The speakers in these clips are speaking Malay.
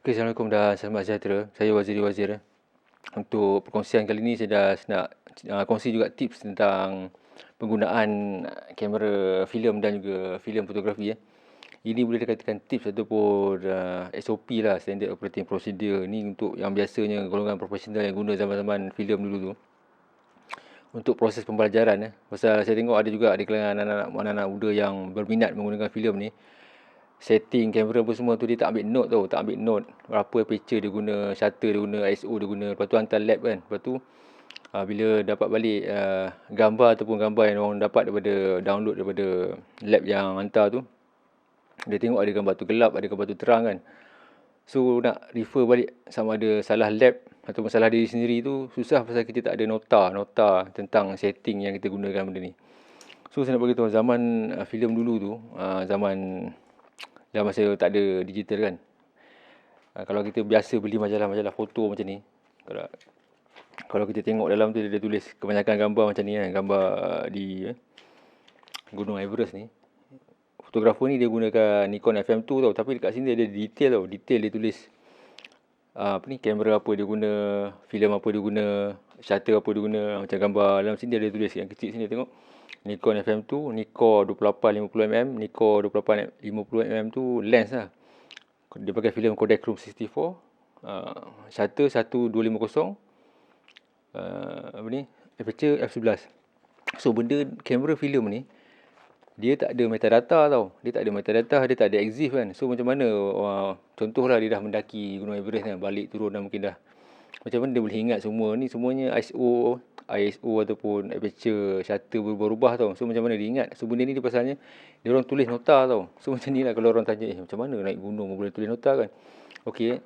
Okay, Assalamualaikum dan selamat sejahtera. Saya Waziri Wazir. Untuk perkongsian kali ini saya dah nak kongsi juga tips tentang penggunaan kamera filem dan juga filem fotografi. Ini boleh dikatakan tips ataupun SOP lah, Standard Operating Procedure. Ini untuk yang biasanya golongan profesional yang guna zaman-zaman filem dulu tu. Untuk proses pembelajaran. Pasal saya tengok ada juga di kalangan anak-anak muda yang berminat menggunakan filem ni. Setting kamera pun semua tu dia tak ambil note tau. Tak ambil note berapa aperture dia guna, shutter dia guna, ISO dia guna. Lepas tu hantar lab kan. Lepas tu bila dapat balik gambar ataupun gambar yang orang dapat daripada download daripada lab yang hantar tu, dia tengok ada gambar tu gelap, ada gambar tu terang kan. So nak refer balik sama ada salah lab ataupun salah diri sendiri tu susah pasal kita tak ada nota tentang setting yang kita gunakan benda ni. So saya nak beritahu zaman filem dulu tu, zaman masa tak ada digital kan. Kalau kita biasa beli majalah-majalah foto macam ni, kalau kita tengok dalam tu dia tulis kebanyakan gambar macam ni kan, gambar di Gunung Everest ni. Fotografer ni dia gunakan Nikon FM2 tau, tapi dekat sini dia ada detail tau. Detail dia tulis kamera apa dia guna, filem apa dia guna, shutter apa dia guna, macam gambar dalam sini dia ada tulis yang kecil sini tengok. Nikon FM2, Nikon 28-50mm, Nikon 28-50mm tu lens lah. Dia pakai filem Kodak Chrome 64, shutter 1250, aperture f11. So benda kamera filem ni dia tak ada metadata tau. Dia tak ada metadata, dia tak ada exif kan. So macam mana contohlah dia dah mendaki Gunung Everest kan, balik turun dah mungkin dah. Macam mana dia boleh ingat semua ni, semuanya ISO ataupun aperture, shutter berubah-ubah tau. So macam mana dia ingat. So benda ni dia pasalnya dia orang tulis nota tau. So macam ni lah kalau orang tanya macam mana naik gunung boleh tulis nota kan. Okey,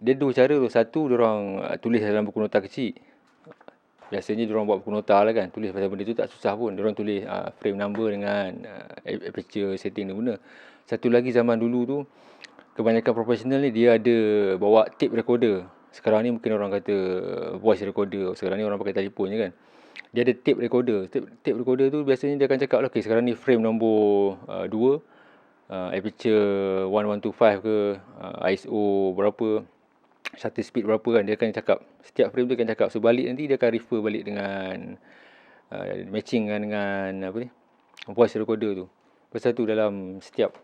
dia dua cara tu. Satu dia orang tulis dalam buku nota kecil. Biasanya dia orang buat buku nota lah kan, tulis pasal benda tu tak susah pun. Dia orang tulis frame number dengan aperture setting dia guna. Satu lagi zaman dulu tu, kebanyakan profesional ni dia ada bawa tape recorder. Sekarang ni mungkin orang kata voice recorder. Sekarang ni orang pakai telefon je kan. Dia ada tape recorder. Tape recorder tu biasanya dia akan cakap lah, okay, sekarang ni frame nombor 2, aperture 1125 ke, ISO berapa, shutter speed berapa kan. Dia akan cakap, setiap frame tu akan cakap. So balik nanti dia akan refer balik dengan matching dengan voice recorder tu. Pasal tu dalam setiap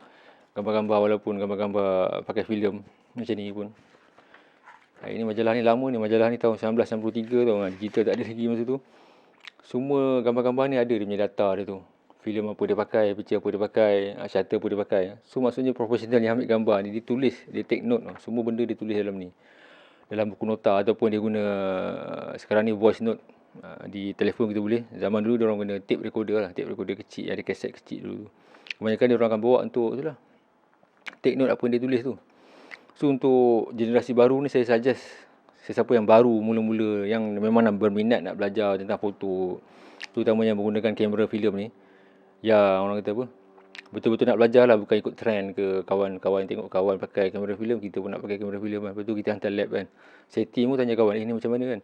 gambar-gambar, walaupun gambar-gambar pakai filem macam ni pun, ini majalah ni lama ni, majalah ni tahun 1963 tau kan. Digital tak ada lagi masa tu. Semua gambar-gambar ni ada dia punya data dia tu. Filem apa dia pakai, picture apa dia pakai, shutter apa dia pakai. So maksudnya profesional yang ambil gambar ni, dia tulis, dia take note tau. Semua benda dia tulis dalam ni, dalam buku nota, ataupun dia guna sekarang ni voice note. Di telefon kita boleh. Zaman dulu dia orang guna tape recorder lah, tape recorder kecil, ada kaset kecil dulu. Kebanyakan dia orang akan bawa untuk tu lah, take note apa yang dia tulis tu. So untuk generasi baru ni saya suggest, sesiapa yang baru mula-mula, yang memang nak berminat nak belajar tentang foto, terutamanya menggunakan kamera filem ni, yang orang kata apa, betul-betul nak belajar lah, bukan ikut trend ke kawan-kawan, tengok kawan pakai kamera filem, kita pun nak pakai kamera filem kan. Lepas tu kita hantar lab kan, setting pun tanya kawan, ni macam mana kan.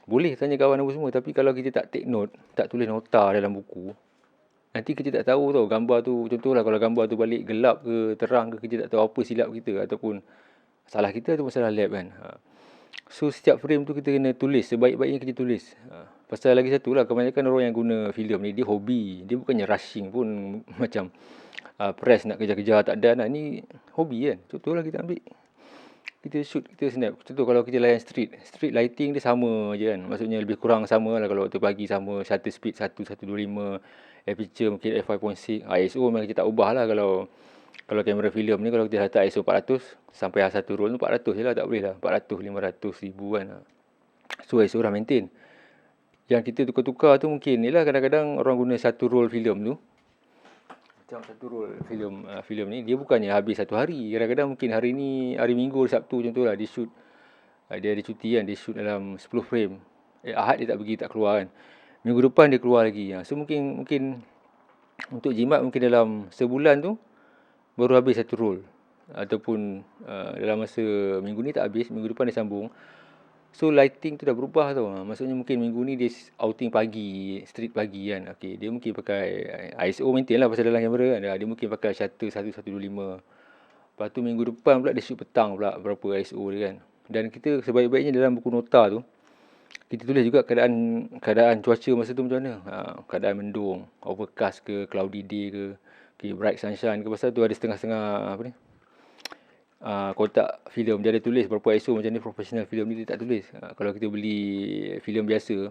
Boleh tanya kawan apa semua, tapi kalau kita tak take note, tak tulis nota dalam buku, nanti kita tak tahu tau gambar tu. Contohlah kalau gambar tu balik gelap ke terang ke, kita tak tahu apa silap kita, ataupun salah kita ataupun salah lab kan. So setiap frame tu kita kena tulis, sebaik-baiknya kita tulis. Pasal lagi satu lah, kebanyakan orang yang guna filem ni dia hobi, dia bukannya rushing pun macam press nak kejar-kejar, tak ada nak. Ni hobi kan. Contohlah kita ambil, kita shoot, kita snap. Contoh kalau kita layan street lighting dia sama je kan. Maksudnya lebih kurang sama lah. Kalau waktu pagi sama, shutter speed 1.125, aperture mungkin f5.6, ISO memang kita tak ubah lah. Kalau kamera filem ni, kalau kita letak ISO 400 sampai satu roll tu 400 je lah, tak boleh lah 400, 500, 1000 kan. So ISO dah maintain. Yang kita tukar-tukar tu mungkin ni lah, kadang-kadang orang guna satu roll filem tu, macam satu roll filem ni, dia bukannya habis satu hari. Kadang-kadang mungkin hari ni, hari Minggu, Sabtu contohlah, dia shoot, dia ada cuti kan, dia shoot dalam 10 frame. Ahad dia tak pergi, tak keluar kan. Minggu depan dia keluar lagi. So mungkin untuk jimat mungkin dalam sebulan tu baru habis satu roll. Ataupun dalam masa minggu ni tak habis, minggu depan dia sambung. So lighting tu dah berubah tau. Maksudnya mungkin minggu ni dia outing pagi, street pagi kan. Okay, dia mungkin pakai ISO maintain lah pasal dalam kamera kan. Dia mungkin pakai shutter 1.125, Lepas tu minggu depan pula dia shoot petang pula berapa ISO dia kan. Dan kita sebaik-baiknya dalam buku nota tu, kita tulis juga keadaan cuaca masa tu macam mana. Keadaan mendung, overcast ke, cloudy day ke bright sunshine ke. Pasal tu ada setengah-setengah apa ni, kotak filem dia ada tulis berapa ISO. Macam ni professional filem ni dia tak tulis. Kalau kita beli filem biasa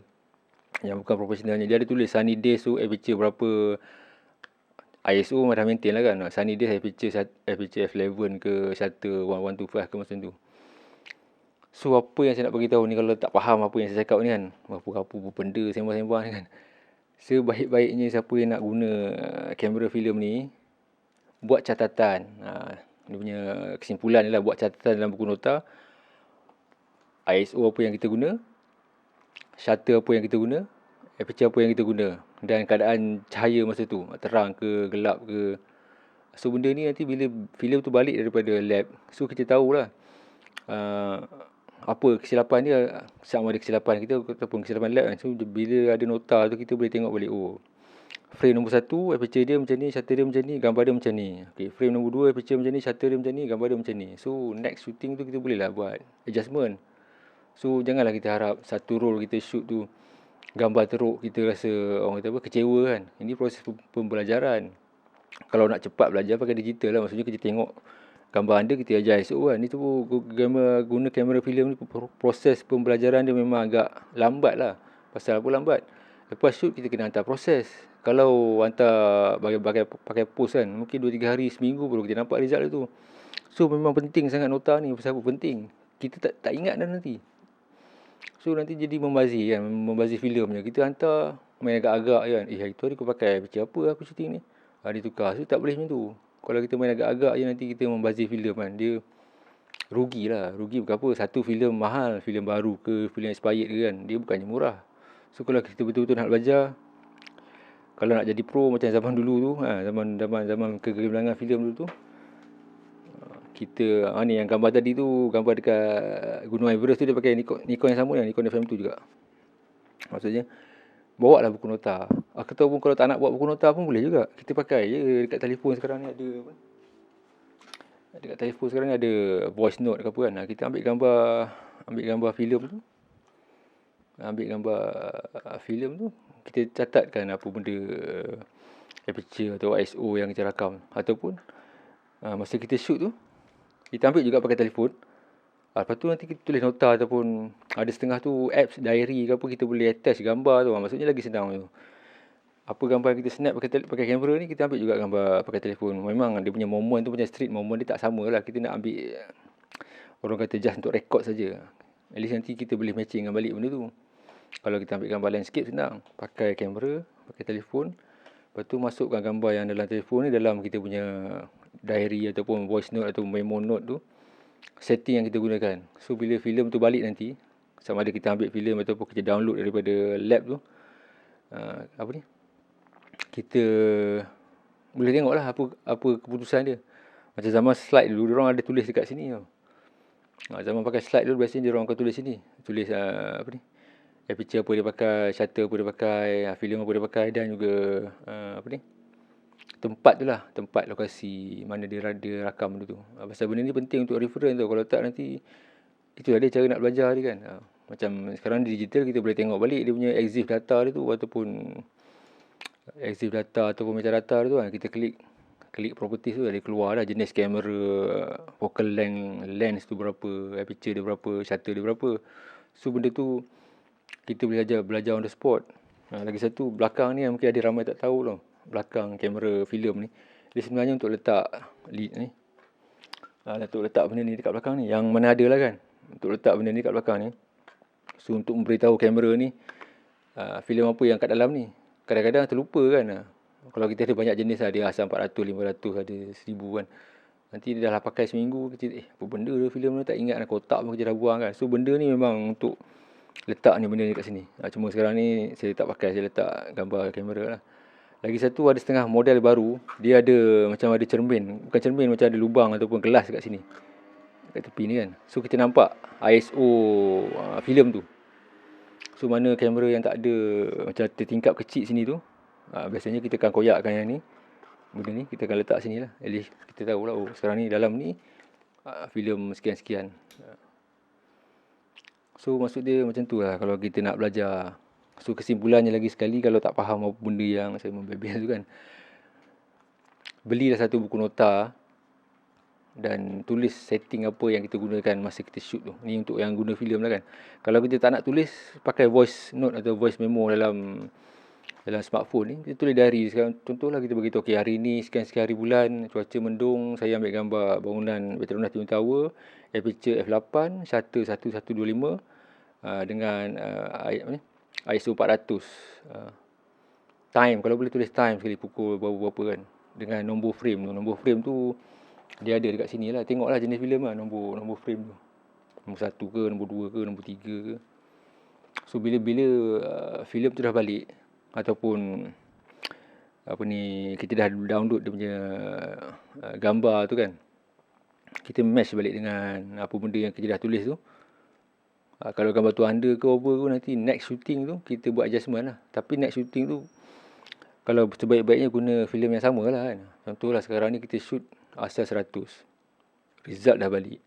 yang bukan profesionalnya, dia ada tulis sunny days tu aperture berapa, ISO dah maintain lah kan. Sunny days aperture f11 ke, shutter 1125 ke macam tu. So apa yang saya nak bagi tahu ni, kalau tak faham apa yang saya cakap ni kan, apa-apa benda sembang-sembang ni kan, sebaik-baiknya siapa yang nak guna kamera filem ni, buat catatan. Dia punya kesimpulan ni lah, buat catatan dalam buku nota. ISO apa yang kita guna, shutter apa yang kita guna, aperture apa yang kita guna, dan keadaan cahaya masa tu, terang ke, gelap ke. So benda ni nanti bila filem tu balik daripada lab, so kita tahulah apa kesilapan dia, sama ada kesilapan kita ataupun kesilapan lab kan. So bila ada nota tu, kita boleh tengok balik, oh frame nombor 1 aperture dia macam ni, shutter dia macam ni, gambar dia macam ni. Okay, frame nombor 2 aperture macam ni, shutter dia macam ni, gambar dia macam ni. So next shooting tu kita boleh lah buat adjustment. So janganlah kita harap satu roll kita shoot tu gambar teruk, kita rasa orang kata apa, kecewa kan. Ini proses pembelajaran. Kalau nak cepat belajar pakai digital lah. Maksudnya kita tengok gambar anda, kita ajar ISO kan. Itu guna kamera filem ni, proses pembelajaran dia memang agak lambat lah. Pasal apa lambat? Lepas shoot kita kena hantar proses. Kalau hantar pakai post kan, mungkin 2-3 hari, seminggu baru kita nampak result tu. So memang penting sangat nota ni. Pasal apa penting? Kita tak ingat dah nanti. So nanti jadi membazir kan, membazir filmnya. Kita hantar main agak-agak kan. Hari tu aku pakai picture apa aku shooting ni. Dia tukar. So tak boleh macam tu. Kalau kita main agak-agak je, nanti kita membazir filem kan. Dia rugi lah. Rugi bukan apa. Satu filem mahal, filem baru ke, filem expired ke kan. Dia bukannya murah. So kalau kita betul-betul nak belajar, kalau nak jadi pro macam zaman dulu tu, zaman kegemilangan filem dulu tu, kita ni yang gambar tadi tu, gambar dekat Gunung Everest tu, dia pakai Nikon yang sama, Nikon FM2 juga. Maksudnya bawa lah buku nota. Ataupun kalau tak nak buat buku nota pun boleh juga. Kita pakai je dekat telefon sekarang ni ada apa? Dekat telefon sekarang ni ada voice note ke apa kan. Kita ambil gambar filem tu. Ambil gambar filem tu, kita catatkan apa benda aperture atau ISO yang kita rakam. Ataupun masa kita shoot tu, kita ambil juga pakai telefon. Lepas tu nanti kita tulis nota, ataupun ada setengah tu apps, diary ke apa, kita boleh attach gambar tu. Maksudnya lagi senang tu. Apa gambar yang kita snap pakai kamera ni, kita ambil juga gambar pakai telefon. Memang dia punya moment tu, macam street moment dia tak sama lah. Kita nak ambil, orang kata just untuk record saja. At least nanti kita boleh matchingkan balik benda tu. Kalau kita ambil gambar landscape senang. Pakai kamera, pakai telefon. Lepas tu masukkan gambar yang dalam telefon ni dalam kita punya diary ataupun voice note atau memo note tu. Setting yang kita gunakan. So bila filem tu balik nanti, sama ada kita ambil filem ataupun kita download daripada lab tu, kita boleh tengok lah apa keputusan dia. Macam zaman slide dulu, diorang ada tulis dekat sini tau. Zaman pakai slide dulu, biasanya diorang akan tulis sini. Tulis aperture apa dia pakai, shutter apa dia pakai, filem apa dia pakai, dan juga tempat tu lah, tempat lokasi mana dia rakam tu. Pasal benda ni penting untuk reference tu. Kalau tak nanti, itulah dia cara nak belajar dia kan. Macam sekarang di digital, kita boleh tengok balik dia punya EXIF data dia tu, ataupun EXIF data ataupun metadata dia tu kan. Kita klik properties tu, dia keluar dah jenis kamera, focal lens tu berapa, aperture dia berapa, shutter dia berapa. So benda tu kita boleh belajar on the spot. Lagi satu, belakang ni yang mungkin ada ramai tak tahu tau. Belakang kamera filem ni, dia sebenarnya untuk letak lead ni. Untuk letak benda ni dekat belakang ni. Yang mana ada lah kan. Untuk letak benda ni dekat belakang ni. So untuk memberitahu kamera ni, filem apa yang kat dalam ni. Kadang-kadang terlupa kan. Kalau kita ada banyak jenis lah, dia asal 400, 500, ada 1000 kan. Nanti dia dah pakai seminggu, kita apa benda dia filem ni, tak ingat, kotak pun kita dah buang kan. So benda ni memang untuk letak ni benda ni kat sini. Cuma sekarang ni saya tak pakai, saya letak gambar kamera lah. Lagi satu, ada setengah model baru, dia ada macam ada cermin. Bukan cermin, macam ada lubang ataupun gelas kat sini, kat tepi ni kan. So kita nampak ISO filem tu. So mana kamera yang tak ada macam tertingkap kecil sini tu, biasanya kita akan koyakkan yang ni. benda ni kita akan letak sini lah. At least kita tahu lah, oh sekarang ni dalam ni filem sekian-sekian. So maksud dia macam tu lah kalau kita nak belajar. So kesimpulannya lagi sekali, kalau tak faham apa benda yang saya membebel tu kan, belilah satu buku nota dan tulis setting apa yang kita gunakan masa kita shoot tu. Ni untuk yang guna filem lah kan. Kalau kita tak nak tulis, pakai voice note atau voice memo dalam smartphone ni, kita tulis diary. Sekarang contohlah kita beritahu, okay, hari ni sekian-sekian hari bulan, cuaca mendung, saya ambil gambar bangunan Petronas Twin Tower, aperture f8, shutter 1125 dengan ISO 400. Time, kalau boleh tulis time sekali, pukul berapa-berapa kan, dengan nombor frame tu. Nombor frame tu dia ada dekat sini lah. Tengoklah jenis filem lah, nombor frame tu. Nombor 1 ke, nombor 2 ke, nombor 3 ke. So bila filem tu dah balik, ataupun kita dah download dia punya gambar tu kan, kita match balik dengan apa benda yang kita dah tulis tu. Kalau gambar tu under ke over ke, nanti next shooting tu kita buat adjustment lah. Tapi next shooting tu, kalau sebaik-baiknya guna filem yang sama lah kan. Contohlah sekarang ni kita shoot asal 100, result dah balik.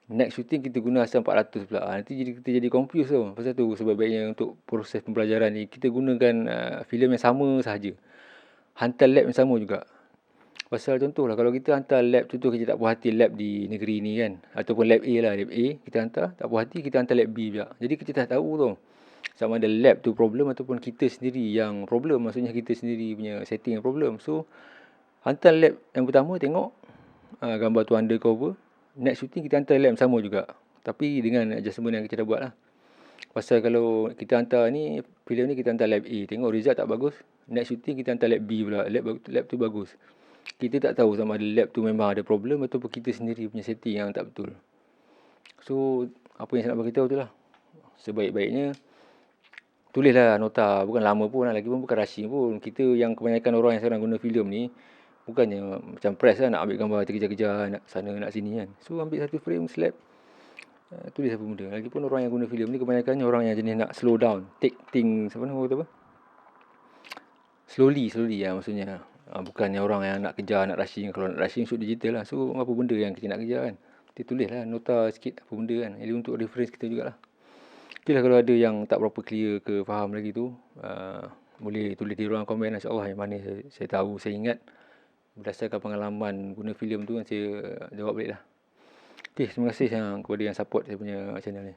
Next shooting kita guna asal 400 pula. Nanti kita jadi confused tau. Pasal tu sebaik-baiknya untuk proses pembelajaran ni, kita gunakan filem yang sama sahaja. Hantar lab yang sama juga. Pasal contohlah, kalau kita hantar lab, contoh kita tak puas hati lab di negeri ni kan, ataupun lab A lah, lab A kita hantar, tak puas hati kita hantar lab B pula. Jadi kita dah tahu tau, sama ada lab tu problem ataupun kita sendiri yang problem. Maksudnya kita sendiri punya setting yang problem. So hantar lab yang pertama, tengok gambar tu undercover. Next shooting kita hantar lab yang sama juga, tapi dengan adjustment yang kita dah buat lah. Pasal kalau kita hantar ni, filem ni kita hantar lab A, tengok result tak bagus, next shooting kita hantar lab B pula, lab tu bagus. Kita tak tahu sama ada lab tu memang ada problem ataupun kita sendiri punya setting yang tak betul. So apa yang saya nak beritahu tu lah, sebaik-baiknya tulislah nota. Bukan lama pun, lagi pun bukan rushing pun. Kita yang kebanyakan orang yang sekarang guna filem ni, bukannya macam press lah, nak ambil gambar terkejar-kejar, nak sana nak sini kan. So ambil satu frame, slap, tulis apa benda. Lagipun orang yang guna filem ni kebanyakannya orang yang jenis nak slow down, take things, slowly lah maksudnya. Bukannya orang yang nak kejar, nak rushing. Kalau nak rushing, shoot digital lah. So apa benda yang kita nak kejar kan, kita tulis lah nota sikit apa benda kan, jadi untuk reference kita jugalah. Okay lah, kalau ada yang tak berapa clear ke faham lagi tu, boleh tulis di ruang komen, insyaAllah yang mana saya tahu, saya ingat, berdasarkan pengalaman guna filem tu kan, saya jawab balik lah. Okay, terima kasih kepada yang support saya punya channel ni.